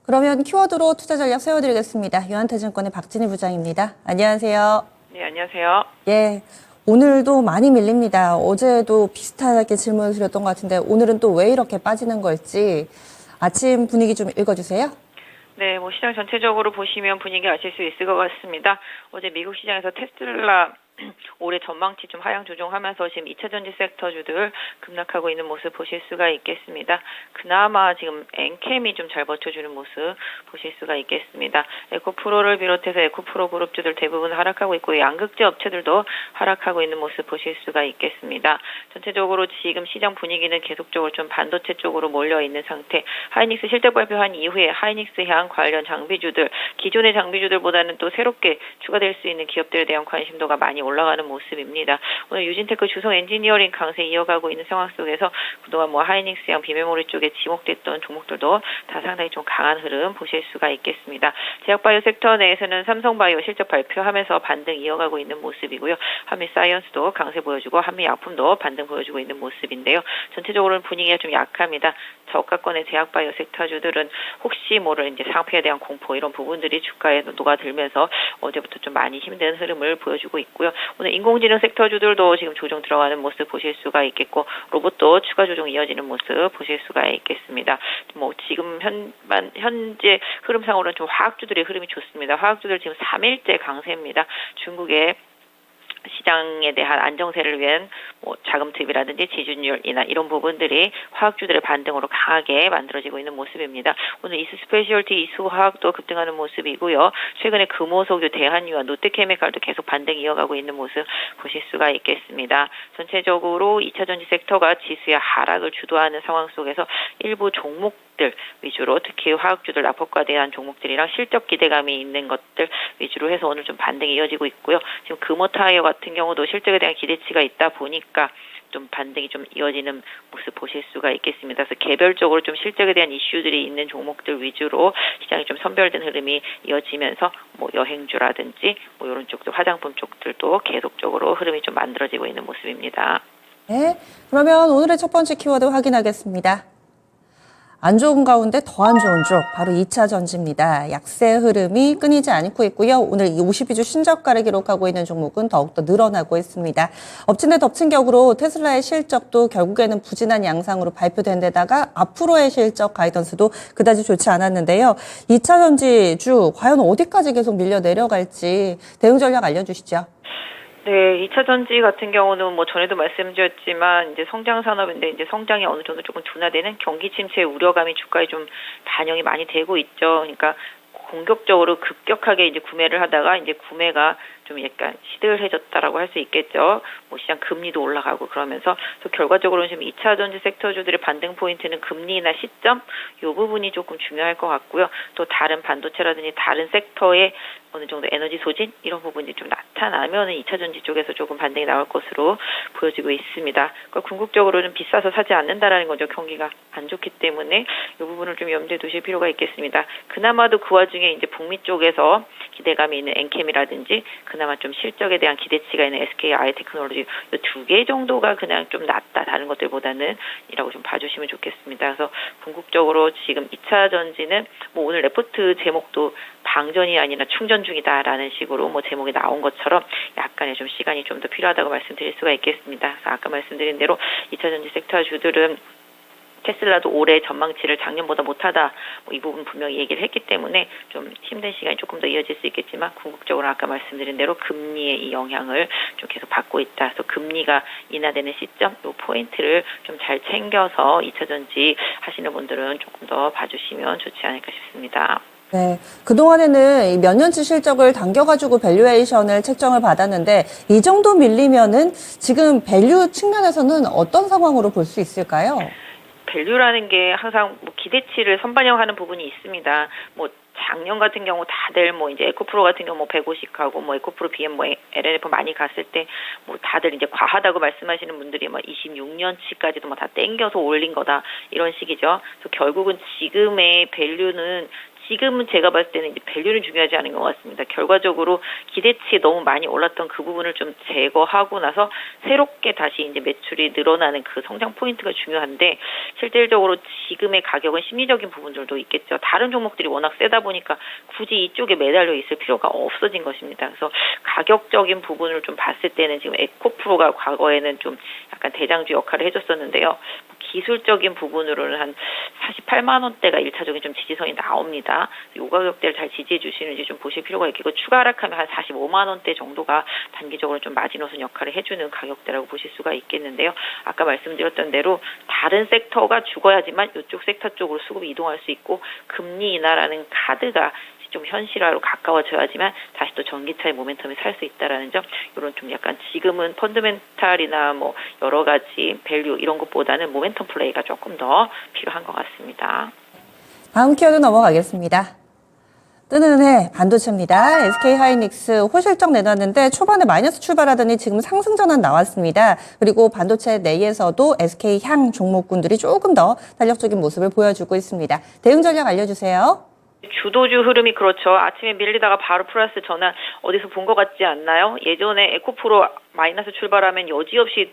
그러면 키워드로 투자 전략 세워드리겠습니다. 유한태증권의 박진희 부장입니다. 안녕하세요. 네, 안녕하세요. 예, 오늘도 많이 밀립니다. 어제도 비슷하게 질문을 드렸던 것 같은데 오늘은 또 왜 이렇게 빠지는 걸지 아침 분위기 좀 읽어주세요. 네, 시장 전체적으로 보시면 분위기 아실 수 있을 것 같습니다. 어제 미국 시장에서 테슬라 올해 전망치 좀 하향 조정하면서 지금 2차 전지 섹터주들 급락하고 있는 모습 보실 수가 있겠습니다. 그나마 지금 엔캠이 좀 잘 버텨주는 모습 보실 수가 있겠습니다. 에코프로를 비롯해서 에코프로 그룹주들 대부분 하락하고 있고 양극재 업체들도 하락하고 있는 모습 보실 수가 있겠습니다. 전체적으로 지금 시장 분위기는 계속적으로 좀 반도체 쪽으로 몰려 있는 상태. 하이닉스 실적 발표한 이후에 하이닉스 향 관련 장비주들, 기존의 장비주들보다는 또 새롭게 추가될 수 있는 기업들에 대한 관심도가 많이 올라가는 모습입니다. 오늘 유진테크 주성 엔지니어링 강세 이어가고 있는 상황 속에서 그동안 하이닉스형 비메모리 쪽에 지목됐던 종목들도 다 상당히 좀 강한 흐름 보실 수가 있겠습니다. 제약바이오 섹터 내에서는 삼성바이오 실적 발표하면서 반등 이어가고 있는 모습이고요. 한미사이언스도 강세 보여주고 한미약품도 반등 보여주고 있는 모습인데요. 전체적으로는 분위기가 좀 약합니다. 저가권의 제약바이오 섹터주들은 혹시 모를 이제 상패에 대한 공포 이런 부분들이 주가에 녹아들면서 어제부터 좀 많이 힘든 흐름을 보여주고 있고요. 오늘 인공지능 섹터주들도 지금 조정 들어가는 모습 보실 수가 있겠고 로봇도 추가 조정 이어지는 모습 보실 수가 있겠습니다. 지금 현재 흐름상으로는 좀 화학주들의 흐름이 좋습니다. 화학주들 지금 3일째 강세입니다. 중국의 시장에 대한 안정세를 위한 자금 투입이라든지 지준율이나 이런 부분들이 화학주들의 반등으로 강하게 만들어지고 있는 모습입니다. 오늘 이스 스페셜티 이수화학도 급등하는 모습이고요. 최근에 금호석유 대한유와 롯데케미칼도 계속 반등 이어가고 있는 모습 보실 수가 있겠습니다. 전체적으로 2차 전지 섹터가 지수의 하락을 주도하는 상황 속에서 일부 종목들 위주로 특히 화학주들 라포과 대한 종목들이랑 실적 기대감이 있는 것들 위주로 해서 오늘 좀 반등이 이어지고 있고요. 지금 금호타이어 같은 경우도 실적에 대한 기대치가 있다 보니까 좀 반등이 좀 이어지는 모습 보실 수가 있겠습니다. 그래서 개별적으로 좀 실적에 대한 이슈들이 있는 종목들 위주로 시장이 좀 선별된 흐름이 이어지면서 여행주라든지 이런 쪽도 화장품 쪽들도 계속적으로 흐름이 좀 만들어지고 있는 모습입니다. 네, 그러면 오늘의 첫 번째 키워드 확인하겠습니다. 안 좋은 가운데 더 안 좋은 쪽, 바로 2차 전지입니다. 약세 흐름이 끊이지 않고 있고요. 오늘 52주 신저가를 기록하고 있는 종목은 더욱더 늘어나고 있습니다. 엎친 데 덮친 격으로 테슬라의 실적도 결국에는 부진한 양상으로 발표된 데다가 앞으로의 실적 가이던스도 그다지 좋지 않았는데요. 2차 전지주 과연 어디까지 계속 밀려 내려갈지 대응 전략 알려주시죠. 네, 2차 전지 같은 경우는 전에도 말씀드렸지만 이제 성장 산업인데 이제 성장이 어느 정도 조금 둔화되는 경기 침체의 우려감이 주가에 좀 반영이 많이 되고 있죠. 그러니까 공격적으로 급격하게 이제 구매를 하다가 이제 구매가 좀 약간 시들해졌다라고 할 수 있겠죠. 시장 금리도 올라가고 그러면서 또 결과적으로는 지금 2차 전지 섹터주들의 반등 포인트는 금리나 시점 이 부분이 조금 중요할 것 같고요. 또 다른 반도체라든지 다른 섹터의 어느 정도 에너지 소진 이런 부분이 좀 나타나면은 2차 전지 쪽에서 조금 반등이 나올 것으로 보여지고 있습니다. 그러니까 궁극적으로는 비싸서 사지 않는다라는 거죠. 경기가 안 좋기 때문에 이 부분을 좀 염두에 두실 필요가 있겠습니다. 그나마도 그 와중에 이제 북미 쪽에서 기대감이 있는 엔캠이라든지 그나마 좀 실적에 대한 기대치가 있는 SK 아이테크놀로지 이 두 개 정도가 그냥 좀 낫다 다른 것들보다는 이라고 좀 봐주시면 좋겠습니다. 그래서 궁극적으로 지금 2차 전지는 오늘 레포트 제목도 방전이 아니라 충전 중이다라는 식으로 제목이 나온 것처럼 약간의 좀 시간이 좀 더 필요하다고 말씀드릴 수가 있겠습니다. 그래서 아까 말씀드린 대로 2차 전지 섹터 주들은 테슬라도 올해 전망치를 작년보다 못하다 이 부분 분명히 얘기를 했기 때문에 좀 힘든 시간이 조금 더 이어질 수 있겠지만 궁극적으로 아까 말씀드린 대로 금리의 이 영향을 좀 계속 받고 있다. 그래서 금리가 인하되는 시점 이 포인트를 좀 잘 챙겨서 2차 전지 하시는 분들은 조금 더 봐주시면 좋지 않을까 싶습니다. 네, 그동안에는 몇 년치 실적을 당겨가지고 밸류에이션을 책정을 받았는데 이 정도 밀리면은 지금 밸류 측면에서는 어떤 상황으로 볼 수 있을까요? 밸류라는 게 항상 기대치를 선반영하는 부분이 있습니다. 작년 같은 경우 다들 이제 에코프로 같은 경우 150 가고 에코프로 BM LNF 많이 갔을 때 다들 이제 과하다고 말씀하시는 분들이 26년치까지도 다 땡겨서 올린 거다 이런 식이죠. 그래서 결국은 지금의 밸류는 지금은 제가 봤을 때는 이제 밸류는 중요하지 않은 것 같습니다. 결과적으로 기대치에 너무 많이 올랐던 그 부분을 좀 제거하고 나서 새롭게 다시 이제 매출이 늘어나는 그 성장 포인트가 중요한데 실질적으로 지금의 가격은 심리적인 부분들도 있겠죠. 다른 종목들이 워낙 세다 보니까 굳이 이쪽에 매달려 있을 필요가 없어진 것입니다. 그래서 가격적인 부분을 좀 봤을 때는 지금 에코프로가 과거에는 좀 약간 대장주 역할을 해줬었는데요. 기술적인 부분으로는 한 48만 원대가 1차적인 좀 지지선이 나옵니다. 이 가격대를 잘 지지해 주시는지 좀 보실 필요가 있겠고 추가 하락하면 한 45만 원대 정도가 단기적으로 좀 마지노선 역할을 해주는 가격대라고 보실 수가 있겠는데요. 아까 말씀드렸던 대로 다른 섹터가 죽어야지만 이쪽 섹터 쪽으로 수급이 이동할 수 있고 금리 인하라는 카드가 좀 현실화로 가까워져야지만 다시 또 전기차의 모멘텀이 살 수 있다라는 점, 이런 좀 약간 지금은 펀드멘탈이나 뭐 여러 가지 밸류 이런 것보다는 모멘텀 플레이가 조금 더 필요한 것 같습니다. 다음 키워드 넘어가겠습니다. 뜨는 해 반도체입니다. SK하이닉스 호실적 내놨는데 초반에 마이너스 출발하더니 지금 상승 전환 나왔습니다. 그리고 반도체 내에서도 SK향 종목군들이 조금 더 탄력적인 모습을 보여주고 있습니다. 대응 전략 알려주세요. 주도주 흐름이 그렇죠. 아침에 밀리다가 바로 플러스 전환 어디서 본 것 같지 않나요? 예전에 에코프로 마이너스 출발하면 여지없이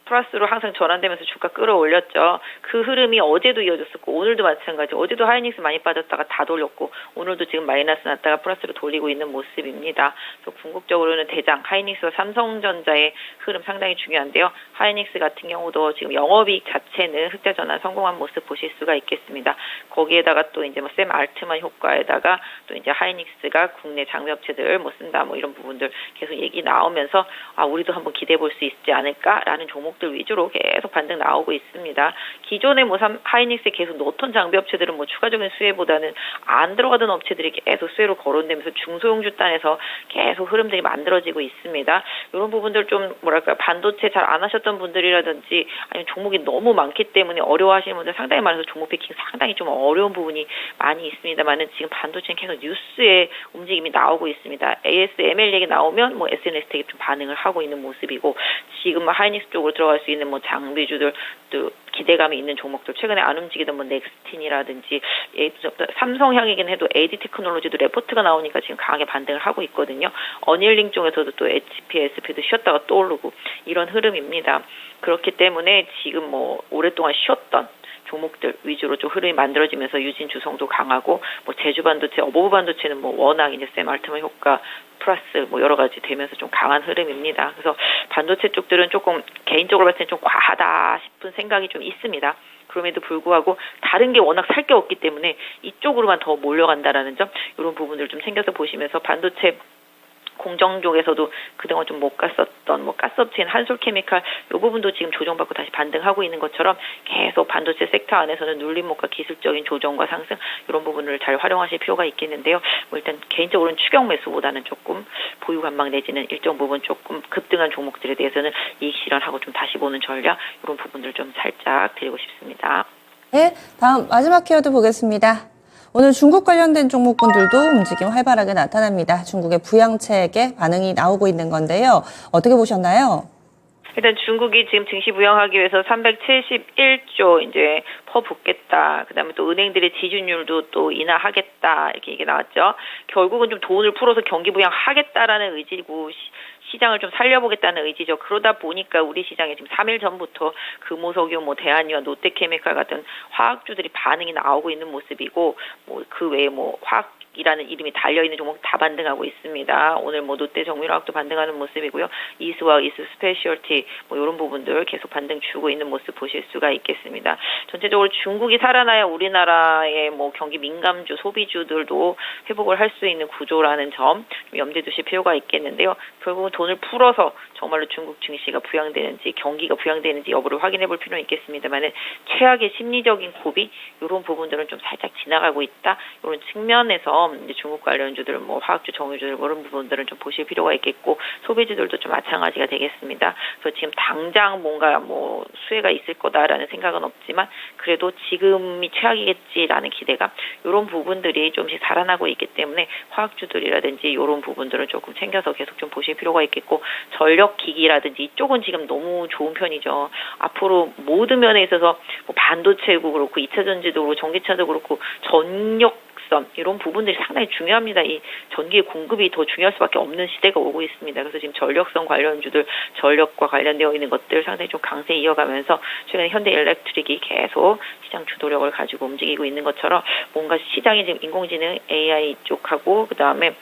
플러스로 항상 전환되면서 주가 끌어올렸죠. 그 흐름이 어제도 이어졌었고 오늘도 마찬가지. 어제도 하이닉스 많이 빠졌다가 다 돌렸고 오늘도 지금 마이너스 났다가 플러스로 돌리고 있는 모습입니다. 그래서 궁극적으로는 대장 하이닉스와 삼성전자의 흐름 상당히 중요한데요. 하이닉스 같은 경우도 지금 영업이익 자체는 흑자 전환 성공한 모습 보실 수가 있겠습니다. 거기에다가 또 이제 뭐 샘 알트만 효과에다가 또 이제 하이닉스가 국내 장비업체들 뭐 쓴다 뭐 이런 부분들 계속 얘기 나오면서 우리도 한번 기대해 볼 수 있지 않을까라는 종목들 위주로 계속 반등 나오고 있습니다. 기존의 뭐 하이닉스에 계속 넣던 장비 업체들은 뭐 추가적인 수혜보다는 안 들어가던 업체들이 계속 수혜로 거론되면서 중소형주 단에서 계속 흐름들이 만들어지고 있습니다. 이런 부분들 좀 뭐랄까 반도체 잘 안 하셨던 분들이라든지 아니면 종목이 너무 많기 때문에 어려워하시는 분들 상당히 많아서 종목 패킹 상당히 좀 어려운 부분이 많이 있습니다만은 지금 반도체는 계속 뉴스에 움직임이 나오고 있습니다. ASML 얘기 나오면 뭐 SNS 되게 좀 반응을 하고 있는 모습이고 지금 하이닉스 쪽으로 들어갈 수 있는 뭐 장비주들 또 기대감이 있는 종목들 최근에 안 움직이던 뭐 넥스틴이라든지 삼성향이긴 해도 AD 테크놀로지도 레포트가 나오니까 지금 강하게 반등을 하고 있거든요. 어닐링 쪽에서도 또 HP, SP도 쉬었다가 또 오르고 이런 흐름입니다. 그렇기 때문에 지금 뭐 오랫동안 쉬었던 종목들 위주로 좀 흐름이 만들어지면서 유진 주성도 강하고 뭐 제주 반도체, 어보브 반도체는 뭐 워낙 이제 샘 알트만 효과 플러스 뭐 여러 가지 되면서 좀 강한 흐름입니다. 그래서 반도체 쪽들은 조금 개인적으로 봤을 때 좀 과하다 싶은 생각이 좀 있습니다. 그럼에도 불구하고 다른 게 워낙 살 게 없기 때문에 이쪽으로만 더 몰려간다라는 점, 이런 부분들 좀 챙겨서 보시면서 반도체 공정 쪽에서도 그동안 좀 못 갔었던 뭐 가스업체인 한솔케미칼 이 부분도 지금 조정받고 다시 반등하고 있는 것처럼 계속 반도체 섹터 안에서는 눌림목과 기술적인 조정과 상승 이런 부분을 잘 활용하실 필요가 있겠는데요. 뭐 일단 개인적으로는 추격 매수보다는 조금 보유 관망 내지는 일정 부분 조금 급등한 종목들에 대해서는 이익 실현하고 좀 다시 보는 전략 이런 부분들 좀 살짝 드리고 싶습니다. 네, 다음 마지막 키워드 보겠습니다. 오늘 중국 관련된 종목군들도 움직임 활발하게 나타납니다. 중국의 부양책에 반응이 나오고 있는 건데요. 어떻게 보셨나요? 일단 중국이 지금 증시 부양하기 위해서 371조 이제 퍼붓겠다. 그다음에 또 은행들의 지준율도 또 인하하겠다. 이렇게 얘기 나왔죠. 결국은 좀 돈을 풀어서 경기 부양하겠다라는 의지고 시장을 좀 살려보겠다는 의지죠. 그러다 보니까 우리 시장에 지금 3일 전부터 금호석유, 뭐 대한유와 롯데케미칼 같은 화학주들이 반응이 나오고 있는 모습이고, 뭐 그 외에 뭐 화학이라는 이름이 달려있는 종목 다 반등하고 있습니다. 오늘 뭐 롯데 정밀화학도 반등하는 모습이고요. 이스와 이스 스페셜티 뭐 이런 부분들 계속 반등 주고 있는 모습 보실 수가 있겠습니다. 전체적으로 중국이 살아나야 우리나라의 뭐 경기 민감주, 소비주들도 회복을 할 수 있는 구조라는 점 좀 염두에 두실 필요가 있겠는데요. 결국은 돈을 풀어서 정말로 중국 증시가 부양되는지 경기가 부양되는지 여부를 확인해 볼 필요는 있겠습니다만은 최악의 심리적인 고비 이런 부분들은 좀 살짝 지나가고 있다. 이런 측면에서 이제 중국 관련주들 뭐 화학주, 정유주들 이런 부분들은 좀 보실 필요가 있겠고 소비주들도 좀 마찬가지가 되겠습니다. 그래서 지금 당장 뭔가 뭐 수혜가 있을 거다라는 생각은 없지만 그래도 지금이 최악이겠지라는 기대감 이런 부분들이 좀씩 살아나고 있기 때문에 화학주들이라든지 이런 부분들은 조금 챙겨서 계속 좀 보실 필요가 있고 있겠고 전력기기라든지 이쪽은 지금 너무 좋은 편이죠. 앞으로 모든 면에 있어서 뭐 반도체도 그렇고 2차 전지도 그렇고 전기차도 그렇고 전력선 이런 부분들이 상당히 중요합니다. 이 전기의 공급이 더 중요할 수밖에 없는 시대가 오고 있습니다. 그래서 지금 전력선 관련주들 전력과 관련되어 있는 것들 상당히 좀 강세 이어가면서 최근에 현대일렉트릭이 계속 시장 주도력을 가지고 움직이고 있는 것처럼 뭔가 시장이 지금 인공지능 AI 쪽하고 그다음에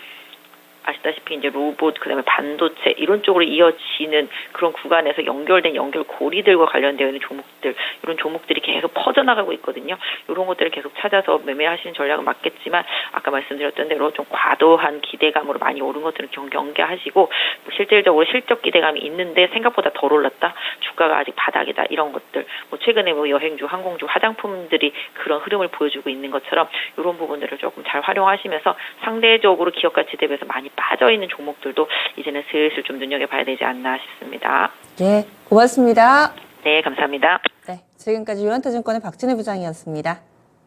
아시다시피 이제 로봇 그다음에 반도체 이런 쪽으로 이어지는 그런 구간에서 연결된 연결고리들과 관련되어 있는 종목들 이런 종목들이 계속 퍼져나가고 있거든요. 이런 것들을 계속 찾아서 매매하시는 전략은 맞겠지만 아까 말씀드렸던 대로 좀 과도한 기대감으로 많이 오른 것들은 경계하시고 뭐 실질적으로 실적 기대감이 있는데 생각보다 덜 올랐다. 주가가 아직 바닥이다. 이런 것들 뭐 최근에 뭐 여행주, 항공주, 화장품들이 그런 흐름을 보여주고 있는 것처럼 이런 부분들을 조금 잘 활용하시면서 상대적으로 기업 가치 대비해서 많이 빠져있는 종목들도 이제는 슬슬 좀 눈여겨봐야 되지 않나 싶습니다. 예, 고맙습니다. 네, 감사합니다. 네, 지금까지 유한투증권의 박진희 부장이었습니다.